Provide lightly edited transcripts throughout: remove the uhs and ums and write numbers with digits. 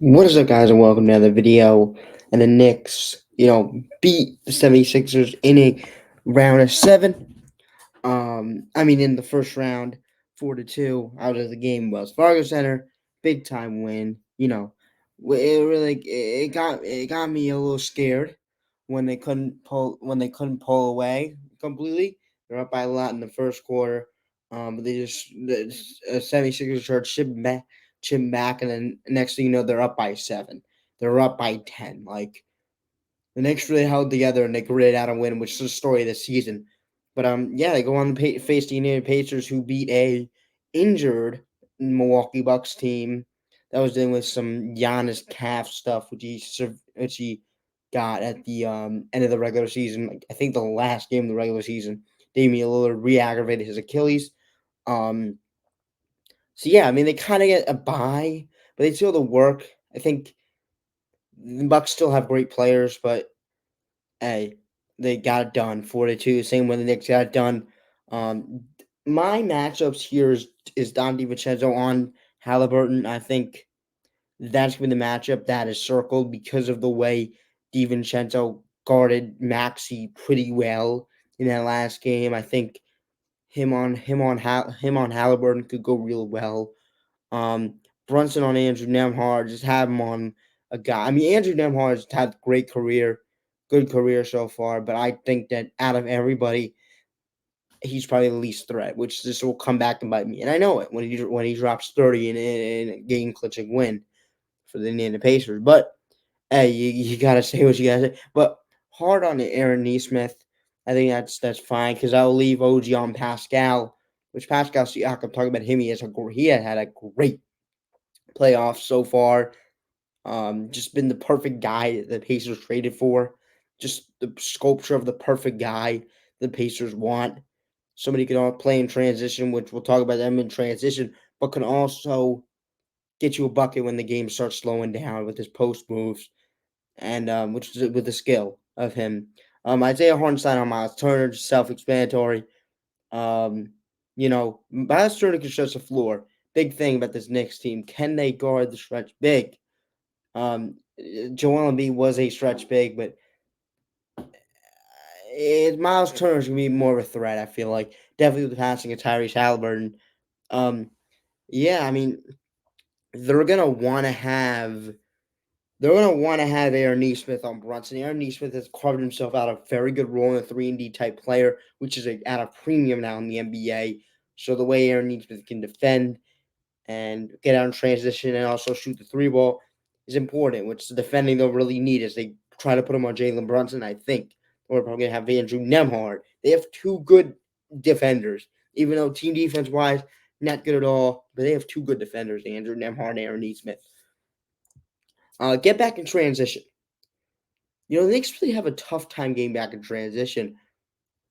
What is up, guys, and welcome to another video. And the Knicks, beat the 76ers in a round of seven. In the first round, 4-2, out of the game, Wells Fargo Center, big time win. It got me a little scared when they couldn't pull away completely. They're up by a lot in the first quarter. But the 76ers started chipping back, and then next thing you know, they're up by seven. They're up by 10. Like, the Knicks really held together and they gritted out a win, which is the story of the season. But yeah, they go on to face the Indiana Pacers, who beat a injured Milwaukee Bucks team that was dealing with some Giannis calf stuff, which he got at the end of the regular season. Like, I think the last game of the regular season, Damian Lillard re-aggravated his Achilles. Um, so yeah, they kind of get a bye, but they still have to work. I think the Bucks still have great players, but hey, they got it done 4-2. Same way the Knicks got it done. My matchups here is Don DiVincenzo on Halliburton. I think that's been the matchup that is circled because of the way DiVincenzo guarded Maxi pretty well in that last game. I think him on Halliburton could go real well. Um, Brunson on Andrew Nemhard, just have him on a guy. Andrew Nemhard's had good career so far, but I think that out of everybody, he's probably the least threat, which this will come back and bite me. And I know it when he drops 30 in a game clinching win for the Indiana Pacers. But hey, you gotta say what you gotta say. But hard on Aaron Neesmith. I think that's fine because I'll leave OG on Pascal, which Pascal Siakam, talking about him, he had a great playoffs so far. Just been the perfect guy the Pacers traded for. Just the sculpture of the perfect guy the Pacers want. Somebody can all play in transition, which we'll talk about them in transition, but can also get you a bucket when the game starts slowing down with his post moves and which is with the skill of him. Isaiah Hartenstein on Miles Turner, just self-explanatory. Um, Miles Turner can stretch the floor. Big thing about this Knicks team: can they guard the stretch big? Joel Embiid was a stretch big, but Miles Turner's gonna be more of a threat. I feel like definitely with the passing of Tyrese Halliburton. Um, yeah, they're gonna want to have they're gonna want to have Aaron Neesmith on Brunson. Aaron Neesmith has carved himself out a very good role in a 3-and-D type player, which is at a premium now in the NBA. So the way Aaron Neesmith can defend and get out in transition and also shoot the three ball is important, which the defending they'll really need as they try to put him on Jalen Brunson. I think we're probably going to have Andrew Nemhard. They have two good defenders, even though team defense wise, not good at all, but they have two good defenders, Andrew Nemhard and Aaron Neesmith. Get back in transition. The Knicks really have a tough time getting back in transition,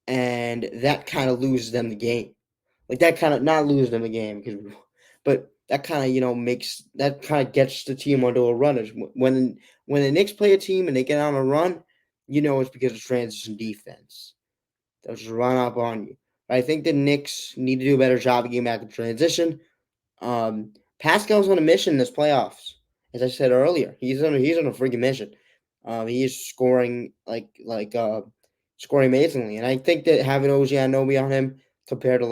and that kind of loses them the game. Like, that kind of not lose them the game but that kind of gets the team onto a run. When the Knicks play a team and they get on a run, it's because of transition defense. They'll just run up on you. But I think the Knicks need to do a better job of getting back in transition. Pascal's on a mission this playoffs. As I said earlier, he's on a freaking mission. He's scoring amazingly, and I think that having OG Anunoby on him compared to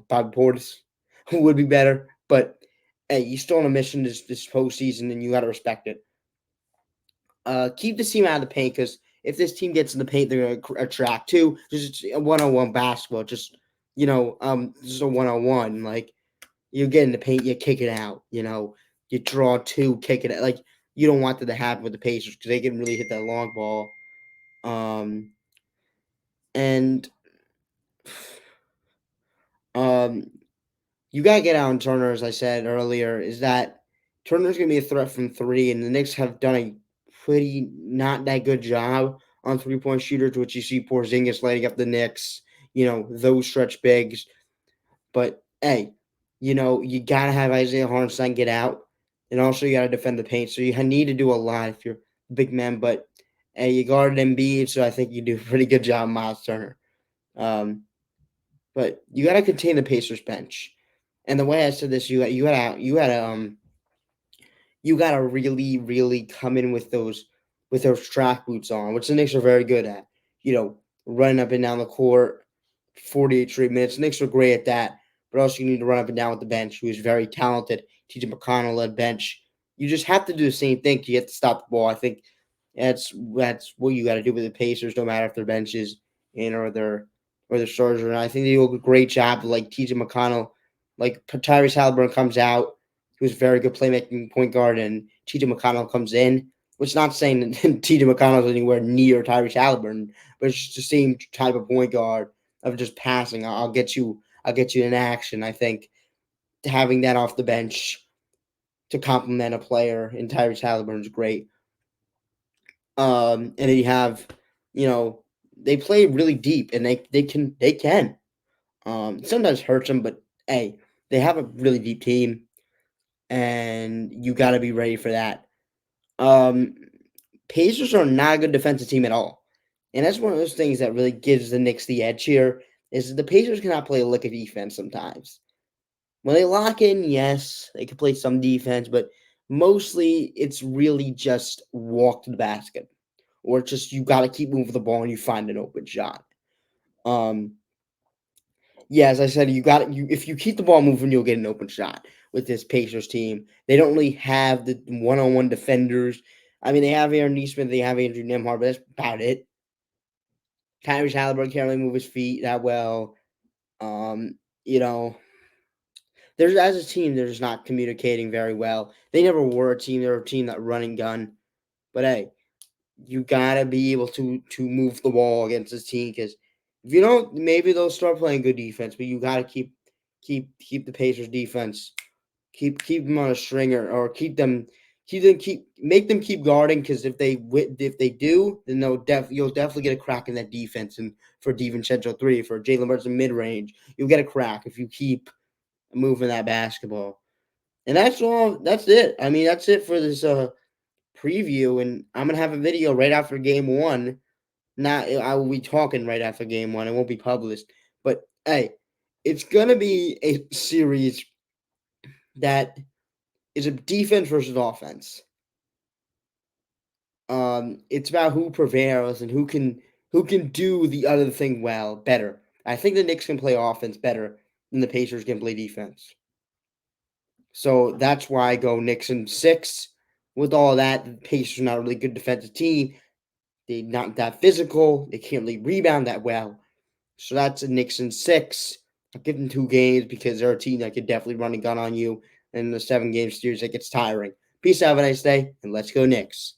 Bobby Portis would be better. But hey, he's still on a mission this postseason, and you got to respect it. Keep the team out of the paint because if this team gets in the paint, they're going to attract too. Just a one-on-one basketball. Just a one-on-one. Like, you get in the paint, you kick it out. You draw two, kick it out. Like, you don't want that to happen with the Pacers because they can really hit that long ball. And um, you gotta get out on Turner, as I said earlier. Is that Turner's gonna be a threat from three, and the Knicks have done a pretty not that good job on 3-point shooters, which you see Porzingis lighting up the Knicks. Those stretch bigs. But hey, you gotta have Isaiah Hartenstein get out, and also you gotta defend the paint. So you need to do a lot if you're a big man. But hey, you guarded Embiid, so I think you do a pretty good job, Miles Turner. Um, but you gotta contain the Pacers bench. And the way I said this, you gotta really, really come in with those track boots on, which the Knicks are very good at. Running up and down the court, 48 straight minutes. The Knicks are great at that, but also you need to run up and down with the bench, who is very talented. TJ McConnell led bench. You just have to do the same thing. You have to stop the ball. I think that's what you got to do with the Pacers, no matter if their bench is in or their starters. And I think they do a great job. Like TJ McConnell, like Tyrese Halliburton comes out, who's a very good playmaking point guard, and TJ McConnell comes in. Which is not saying that TJ McConnell is anywhere near Tyrese Halliburton, but it's just the same type of point guard of just passing. I'll get you in action. I think having that off the bench to complement a player in Tyrese Halliburton is great. And then you have, you know, they play really deep, and they can. Sometimes hurts them, but hey, they have a really deep team, and you got to be ready for that. Um, Pacers are not a good defensive team at all, and that's one of those things that really gives the Knicks the edge here. Is the Pacers cannot play a lick of defense sometimes. When they lock in, yes, they can play some defense, but mostly it's really just walk to the basket, or just you got to keep moving the ball and you find an open shot. Um, yeah, as I said, you if you keep the ball moving, you'll get an open shot with this Pacers team. They don't really have the one-on-one defenders. I mean, they have Aaron Neesmith, they have Andrew Nemhard, but that's about it. Tyrese Halliburton can't really move his feet that well. Um, you know, there's as a team, they're just not communicating very well. They never were a team. They're a team that run and gun. But hey, you gotta be able to move the ball against this team because if you don't, maybe they'll start playing good defense. But you gotta keep the Pacers defense, keep them on a stringer, or make them keep guarding because if they do, then you'll definitely get a crack in that defense. And for DiVincenzo three, for Jalen Brunson mid range, you'll get a crack if you keep moving that basketball. And that's all. That's it. I mean, that's it for this preview. And I'm gonna have a video right after game one. Not I will be talking right after game one. It won't be published. But hey, it's gonna be a series that is a defense versus offense. It's about who prevails and who can do the other thing better. I think the Knicks can play offense better than the Pacers can play defense. So that's why I go Knicks in six. With all that, the Pacers are not a really good defensive team. They're not that physical. They can't really rebound that well. So that's a Knicks in six. I'll give them 2 games because they're a team that could definitely run a gun on you. And in the 7 game series, it gets tiring. Peace out, have a nice day, and let's go Knicks.